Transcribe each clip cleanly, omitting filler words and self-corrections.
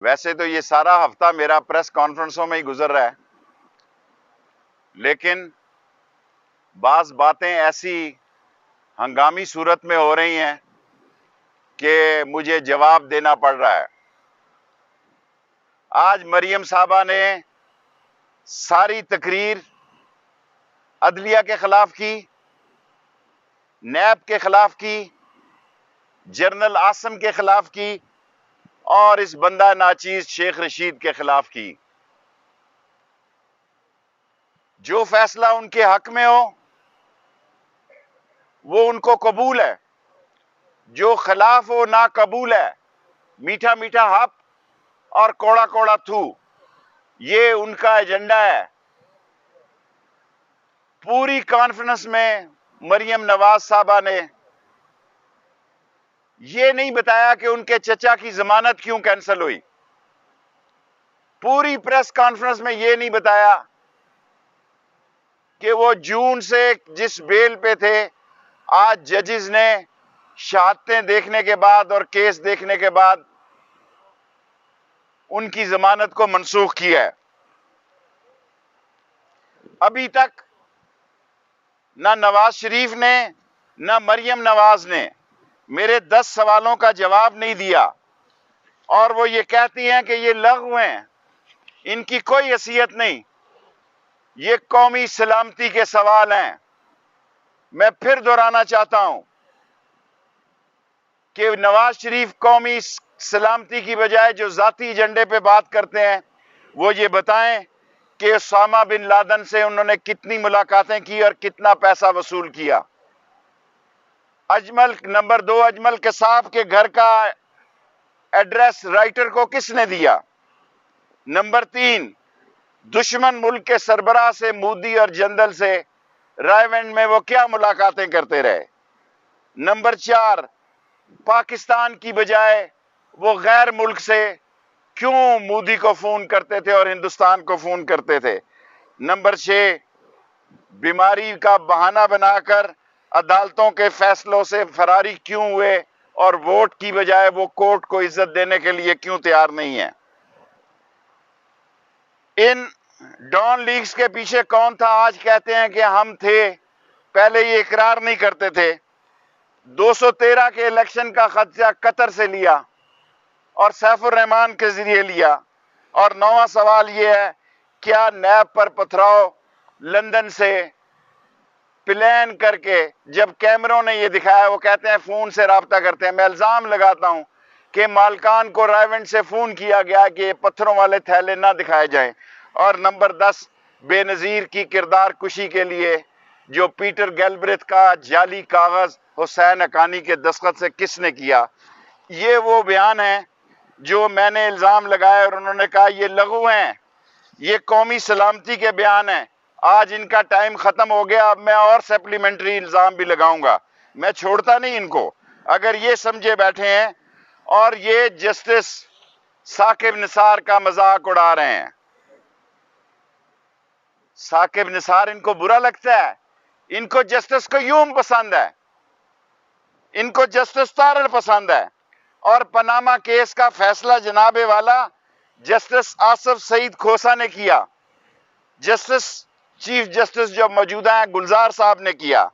ویسے تو یہ سارا ہفتہ میرا پریس کانفرنسوں میں ہی گزر رہا ہے، لیکن بعض باتیں ایسی ہنگامی صورت میں ہو رہی ہیں کہ مجھے جواب دینا پڑ رہا ہے۔ آج مریم صاحبہ نے ساری تقریر عدلیہ کے خلاف کی، نیب کے خلاف کی، جنرل عاصم کے خلاف کی اور اس بندہ ناچیز شیخ رشید کے خلاف کی۔ جو فیصلہ ان کے حق میں ہو وہ ان کو قبول ہے، جو خلاف ہو ناقبول ہے۔ میٹھا میٹھا ہپ اور کوڑا کوڑا تھو، یہ ان کا ایجنڈا ہے۔ پوری کانفرنس میں مریم نواز صاحبہ نے یہ نہیں بتایا کہ ان کے چچا کی ضمانت کیوں کینسل ہوئی۔ پوری پریس کانفرنس میں یہ نہیں بتایا کہ وہ جون سے جس بیل پہ تھے، آج ججز نے شہادتیں دیکھنے کے بعد اور کیس دیکھنے کے بعد ان کی ضمانت کو منسوخ کیا ہے۔ ابھی تک نہ نواز شریف نے نہ مریم نواز نے میرے 10 سوالوں کا جواب نہیں دیا، اور وہ یہ کہتی ہیں کہ یہ لغو ہیں، ان کی کوئی حیثیت نہیں، یہ قومی سلامتی کے سوال ہیں۔ میں پھر دہرانا چاہتا ہوں کہ نواز شریف قومی سلامتی کی بجائے جو ذاتی ایجنڈے پہ بات کرتے ہیں، وہ یہ بتائیں کہ اسامہ بن لادن سے انہوں نے کتنی ملاقاتیں کی اور کتنا پیسہ وصول کیا۔ نمبر 2، اجمل قصاب کے گھر کا ایڈریس رائٹر کو کس نے دیا؟ نمبر 3، دشمن ملک کے سربراہ سے، مودی اور جندل سے رائے ونڈ میں وہ کیا ملاقاتیں کرتے رہے؟ نمبر 4، پاکستان کی بجائے وہ غیر ملک سے کیوں مودی کو فون کرتے تھے اور ہندوستان کو فون کرتے تھے؟ نمبر 6، بیماری کا بہانہ بنا کر عدالتوں کے فیصلوں سے فراری کیوں ہوئے اور ووٹ کی بجائے وہ کورٹ کو عزت دینے کے لیے کیوں تیار نہیں ہیں؟ ان ڈان لیگز کے پیچھے کون تھا؟ آج کہتے ہیں کہ ہم تھے، پہلے یہ اقرار نہیں کرتے تھے۔ 213 کے الیکشن کا خدشہ قطر سے لیا اور سیف الرحمان کے ذریعے لیا۔ اور 9واں سوال یہ ہے، کیا نیب پر پتھراؤ لندن سے پلان کر کے، جب کیمروں نے یہ دکھایا، وہ کہتے ہیں فون سے رابطہ کرتے ہیں۔ میں الزام لگاتا ہوں کہ مالکان کو رائے ونڈ سے فون کیا گیا کہ یہ پتھروں والے تھیلے نہ دکھائے جائیں۔ اور نمبر 10، بے نظیر کی کردار کشی کے لیے جو پیٹر گیلبرتھ کا جعلی کاغذ حسین حقانی کے دستخط سے کس نے کیا؟ یہ وہ بیان ہیں جو میں نے الزام لگائے اور انہوں نے کہا یہ لغو ہیں، یہ قومی سلامتی کے بیان ہیں۔ آج ان کا ٹائم ختم ہو گیا، اب میں اور سپلیمنٹری الزام بھی لگاؤں گا، میں چھوڑتا نہیں ان کو اگر یہ سمجھے بیٹھے ہیں اور یہ جسٹس ثاقب نثار کا مذاق اڑا رہے ہیں۔ ثاقب نثار ان کو برا لگتا ہے، ان کو جسٹس قیوم پسند ہے، ان کو جسٹس طاہر پسند ہے۔ اور پاناما کیس کا فیصلہ جناب والا جسٹس آصف سعید کھوسا نے کیا، جسٹس چیف جسٹس جو موجودہ ہیں گلزار صاحب نے کیا،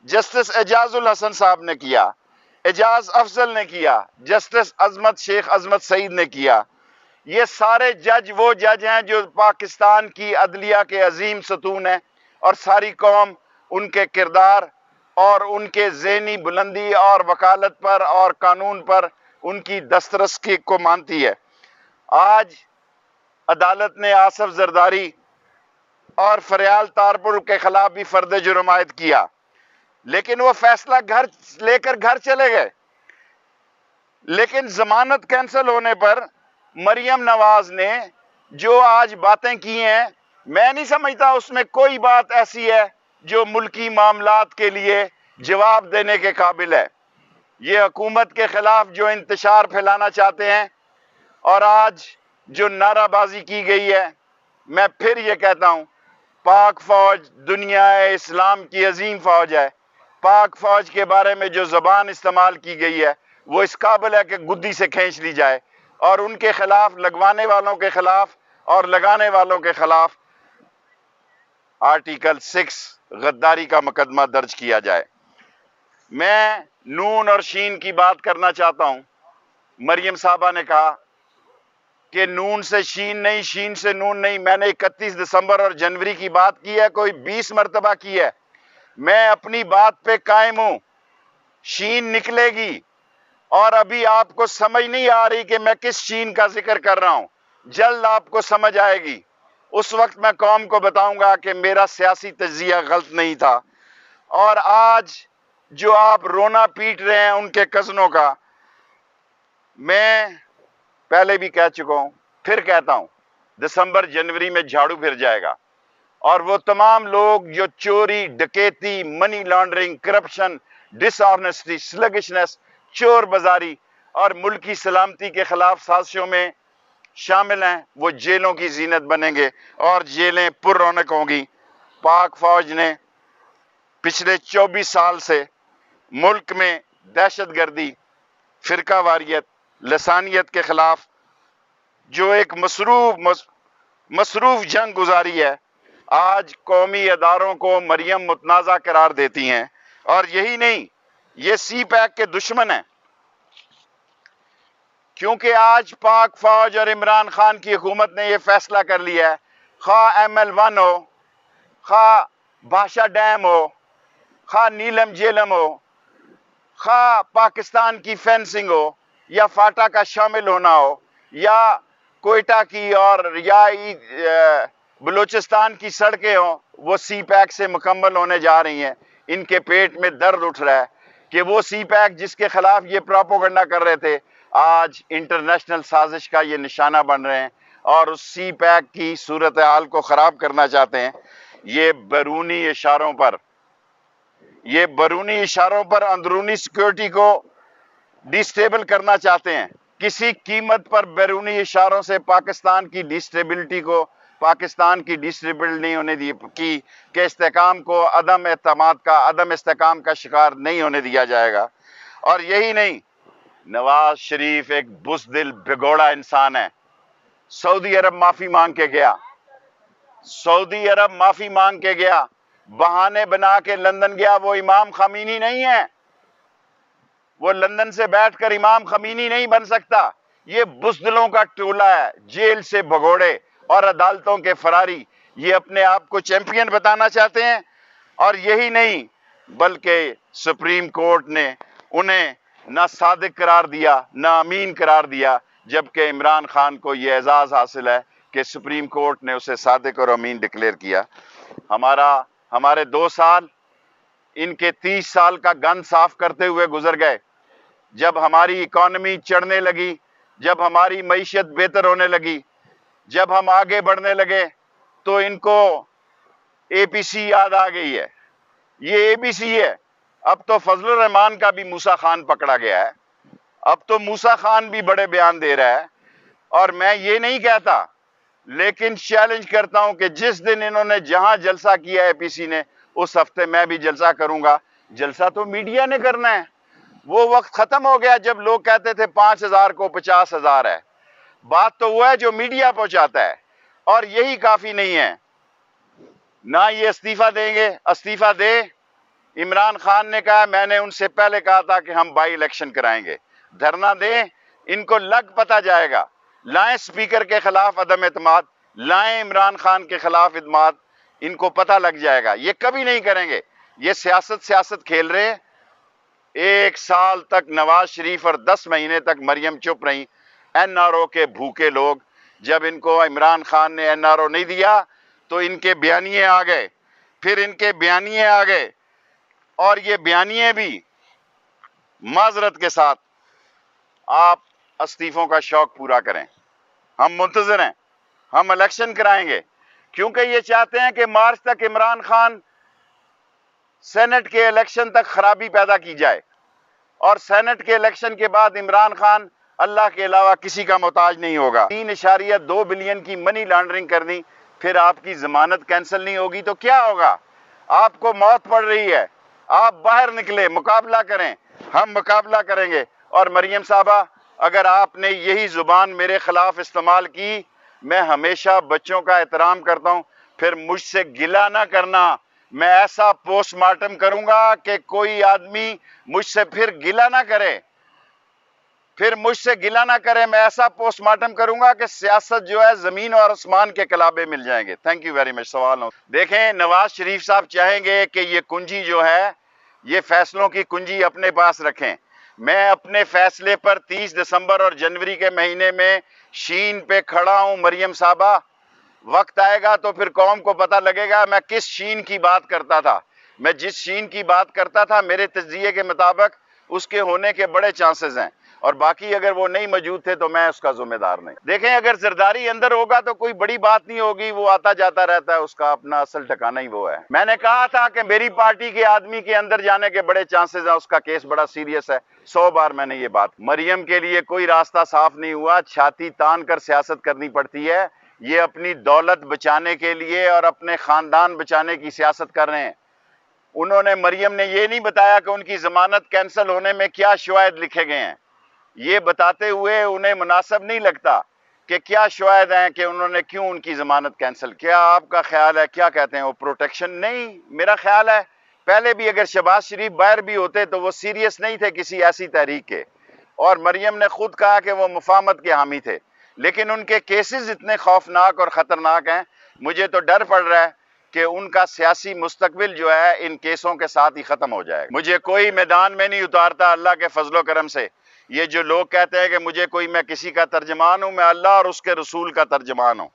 جسٹس اعجاز الحسن صاحب نے کیا، اعجاز افضل نے کیا، جسٹس عظمت شیخ عظمت سعید نے کیا۔ یہ سارے جج وہ جج ہیں جو پاکستان کی عدلیہ کے عظیم ستون ہیں، اور ساری قوم ان کے کردار اور ان کے ذہنی بلندی اور وکالت پر اور قانون پر ان کی دسترسی کو مانتی ہے۔ آج عدالت نے آصف زرداری اور فریال تارپور کے خلاف بھی فرد جرم عائد کیا، لیکن وہ فیصلہ گھر لے کر گھر چلے گئے۔ لیکن ضمانت کینسل ہونے پر مریم نواز نے جو آج باتیں کی ہیں، میں نہیں سمجھتا اس میں کوئی بات ایسی ہے جو ملکی معاملات کے لیے جواب دینے کے قابل ہے۔ یہ حکومت کے خلاف جو انتشار پھیلانا چاہتے ہیں اور آج جو نعرہ بازی کی گئی ہے، میں پھر یہ کہتا ہوں، پاک فوج دنیا اسلام کی عظیم فوج ہے۔ پاک فوج کے بارے میں جو زبان استعمال کی گئی ہے وہ اس قابل ہے کہ گدی سے کھینچ لی جائے، اور ان کے خلاف، لگوانے والوں کے خلاف اور لگانے والوں کے خلاف آرٹیکل 6 غداری کا مقدمہ درج کیا جائے۔ میں نون اور شین کی بات کرنا چاہتا ہوں۔ مریم صاحبہ نے کہا کہ نون سے شین نہیں، شین سے نون نہیں۔ میں نے 31 دسمبر اور جنوری کی بات کی ہے، کوئی 20 مرتبہ کی ہے۔ میں اپنی بات پہ قائم ہوں، شین نکلے گی، اور ابھی آپ کو سمجھ نہیں آ رہی کہ میں کس شین کا ذکر کر رہا ہوں، جلد آپ کو سمجھ آئے گی۔ اس وقت میں قوم کو بتاؤں گا کہ میرا سیاسی تجزیہ غلط نہیں تھا۔ اور آج جو آپ رونا پیٹ رہے ہیں ان کے کزنوں کا، میں پہلے بھی کہہ چکا ہوں، پھر کہتا ہوں، دسمبر جنوری میں جھاڑو پھر جائے گا، اور وہ تمام لوگ جو چوری، ڈکیتی، منی لانڈرنگ، کرپشن، ڈس آنیسٹی، سلگشنس، چور بازاری اور ملکی سلامتی کے خلاف سازشوں میں شامل ہیں، وہ جیلوں کی زینت بنیں گے اور جیلیں پر رونق ہوں گی۔ پاک فوج نے پچھلے 24 سال سے ملک میں دہشت گردی، فرقہ واریت، لسانیت کے خلاف جو ایک مصروف جنگ گزاری ہے، آج قومی اداروں کو مریم متنازع قرار دیتی ہیں۔ اور یہی نہیں، یہ سی پیک کے دشمن ہیں، کیونکہ آج پاک فوج اور عمران خان کی حکومت نے یہ فیصلہ کر لیا ہے، خواہ ML1 ہو، خواہ بھاشا ڈیم ہو، خواہ نیلم جیلم ہو، خواہ پاکستان کی فینسنگ ہو، یا فاٹا کا شامل ہونا ہو، یا کوئٹہ کی اور یا بلوچستان کی سڑکیں ہوں، وہ سی پیک سے مکمل ہونے جا رہی ہیں۔ ان کے پیٹ میں درد اٹھ رہا ہے کہ وہ سی پیک جس کے خلاف یہ پروپیگنڈا کر رہے تھے، آج انٹرنیشنل سازش کا یہ نشانہ بن رہے ہیں اور اس سی پیک کی صورتحال کو خراب کرنا چاہتے ہیں۔ یہ بیرونی اشاروں پر اندرونی سیکیورٹی کو ڈی سٹیبل کرنا چاہتے ہیں۔ کسی قیمت پر بیرونی اشاروں سے پاکستان کی ڈی سٹیبلٹی کو، پاکستان کی ڈی سٹیبل نہیں ہونے دی کی کہ استحکام کو عدم استحکام کا شکار نہیں ہونے دیا جائے گا۔ اور یہی نہیں، نواز شریف ایک بزدل بگوڑا انسان ہے۔ سعودی عرب معافی مانگ کے گیا، بہانے بنا کے لندن گیا۔ وہ امام خمینی نہیں ہے، وہ لندن سے بیٹھ کر امام خمینی نہیں بن سکتا۔ یہ بزدلوں کا ٹولہ ہے، جیل سے بھگوڑے اور عدالتوں کے فراری۔ یہ اپنے آپ کو چیمپئن بتانا چاہتے ہیں۔ اور یہی نہیں، بلکہ سپریم کورٹ نے انہیں نہ صادق قرار دیا نہ امین قرار دیا، جبکہ عمران خان کو یہ اعزاز حاصل ہے کہ سپریم کورٹ نے اسے صادق اور امین ڈکلیئر کیا۔ ہمارے 2 سال ان کے 30 سال کا گند صاف کرتے ہوئے گزر گئے۔ جب ہماری اکانومی چڑھنے لگی، جب ہماری معیشت بہتر ہونے لگی، جب ہم آگے بڑھنے لگے، تو ان کو APC یاد آ گئی ہے۔ یہ ABC ہے۔ اب تو فضل الرحمان کا بھی موسیٰ خان پکڑا گیا ہے، اب تو موسیٰ خان بھی بڑے بیان دے رہا ہے۔ اور میں یہ نہیں کہتا، لیکن چیلنج کرتا ہوں کہ جس دن انہوں نے جہاں جلسہ کیا APC نے، اس ہفتے میں بھی جلسہ کروں گا۔ جلسہ تو میڈیا نے کرنا ہے۔ وہ وقت ختم ہو گیا جب لوگ کہتے تھے 5,000 کو 50,000 ہے۔ بات تو وہ ہے جو میڈیا پہنچاتا ہے، اور یہی کافی نہیں ہے۔ نہ یہ استعفیٰ دیں گے، استعفیٰ دے۔ عمران خان نے کہا، میں نے ان سے پہلے کہا تھا کہ ہم بائی الیکشن کرائیں گے۔ دھرنا دیں، ان کو لگ پتہ جائے گا۔ لائیں اسپیکر کے خلاف عدم اعتماد، لائیں عمران خان کے خلاف اعتماد، ان کو پتہ لگ جائے گا۔ یہ کبھی نہیں کریں گے۔ یہ سیاست کھیل رہے ہیں۔ 1 سال تک نواز شریف اور 10 مہینے تک مریم چپ رہی۔ NRO کے بھوکے لوگ، جب ان کو عمران خان نے NRO نہیں دیا تو ان کے بیانیے آ گئے، پھر ان کے بیانیے آ گئے، اور یہ بیانیے بھی معذرت کے ساتھ۔ آپ استعفوں کا شوق پورا کریں، ہم منتظر ہیں، ہم الیکشن کرائیں گے، کیونکہ یہ چاہتے ہیں کہ مارچ تک عمران خان سینٹ کے الیکشن تک خرابی پیدا کی جائے، اور سینٹ کے الیکشن کے بعد عمران خان اللہ کے علاوہ کسی کا محتاج نہیں ہوگا۔ 3.2 بلین کی منی لانڈرنگ کرنی، پھر آپ کی ضمانت کینسل نہیں ہوگی تو کیا ہوگا؟ آپ کو موت پڑ رہی ہے، آپ باہر نکلے، مقابلہ کریں، ہم مقابلہ کریں گے۔ اور مریم صاحبہ، اگر آپ نے یہی زبان میرے خلاف استعمال کی، میں ہمیشہ بچوں کا احترام کرتا ہوں، پھر مجھ سے گلہ نہ کرنا، میں ایسا پوسٹ مارٹم کروں گا کہ کوئی آدمی مجھ سے پھر گلہ نہ کرے، میں ایسا پوسٹ مارٹم کروں گا کہ سیاست جو ہے زمین اور آسمان کے کلابے مل جائیں گے۔ Thank you very much. سوال ہو دیکھیں، نواز شریف صاحب چاہیں گے کہ یہ کنجی جو ہے، یہ فیصلوں کی کنجی اپنے پاس رکھیں۔ میں اپنے فیصلے پر 30 دسمبر اور جنوری کے مہینے میں شین پہ کھڑا ہوں مریم صاحبہ، وقت آئے گا تو پھر قوم کو پتہ لگے گا میں کس شین کی بات کرتا تھا۔ میں جس شین کی بات کرتا تھا میرے تجزیے کے مطابق اس کے ہونے کے بڑے چانسز ہیں، اور باقی اگر وہ نہیں موجود تھے تو میں اس کا ذمہ دار نہیں۔ دیکھیں، اگر زرداری اندر ہوگا تو کوئی بڑی بات نہیں ہوگی، وہ آتا جاتا رہتا ہے، اس کا اپنا اصل ٹھکانہ ہی وہ ہے۔ میں نے کہا تھا کہ میری پارٹی کے آدمی کے اندر جانے کے بڑے چانسز ہیں، اس کا کیس بڑا سیریس ہے، 100 بار میں نے یہ بات۔ مریم کے لیے کوئی راستہ صاف نہیں ہوا، چھاتی تان کر سیاست کرنی پڑتی ہے۔ یہ اپنی دولت بچانے کے لیے اور اپنے خاندان بچانے کی سیاست کر رہے ہیں۔ انہوں نے، مریم نے یہ نہیں بتایا کہ ان کی ضمانت کینسل ہونے میں کیا شواہد لکھے گئے ہیں۔ یہ بتاتے ہوئے انہیں مناسب نہیں لگتا کہ کیا شواہد ہیں کہ انہوں نے کیوں ان کی ضمانت کینسل۔ کیا آپ کا خیال ہے، کیا کہتے ہیں وہ پروٹیکشن؟ نہیں، میرا خیال ہے پہلے بھی اگر شہباز شریف باہر بھی ہوتے تو وہ سیریس نہیں تھے کسی ایسی تحریک کے، اور مریم نے خود کہا کہ وہ مفاہمت کے حامی تھے، لیکن ان کے کیسز اتنے خوفناک اور خطرناک ہیں، مجھے تو ڈر پڑ رہا ہے کہ ان کا سیاسی مستقبل جو ہے ان کیسوں کے ساتھ ہی ختم ہو جائے گا۔ مجھے کوئی میدان میں نہیں اتارتا اللہ کے فضل و کرم سے۔ یہ جو لوگ کہتے ہیں کہ میں کسی کا ترجمان ہوں، میں اللہ اور اس کے رسول کا ترجمان ہوں۔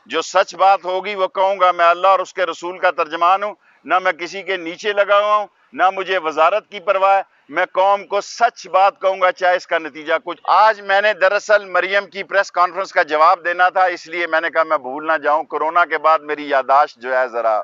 جو سچ بات ہوگی وہ کہوں گا، میں اللہ اور اس کے رسول کا ترجمان ہوں، نہ میں کسی کے نیچے لگا ہوا ہوں، نہ مجھے وزارت کی پرواہ ہے۔ میں قوم کو سچ بات کہوں گا، چاہے اس کا نتیجہ کچھ۔ آج میں نے دراصل مریم کی پریس کانفرنس کا جواب دینا تھا، اس لیے میں نے کہا میں بھول نہ جاؤں، کورونا کے بعد میری یادداشت جو ہے ذرا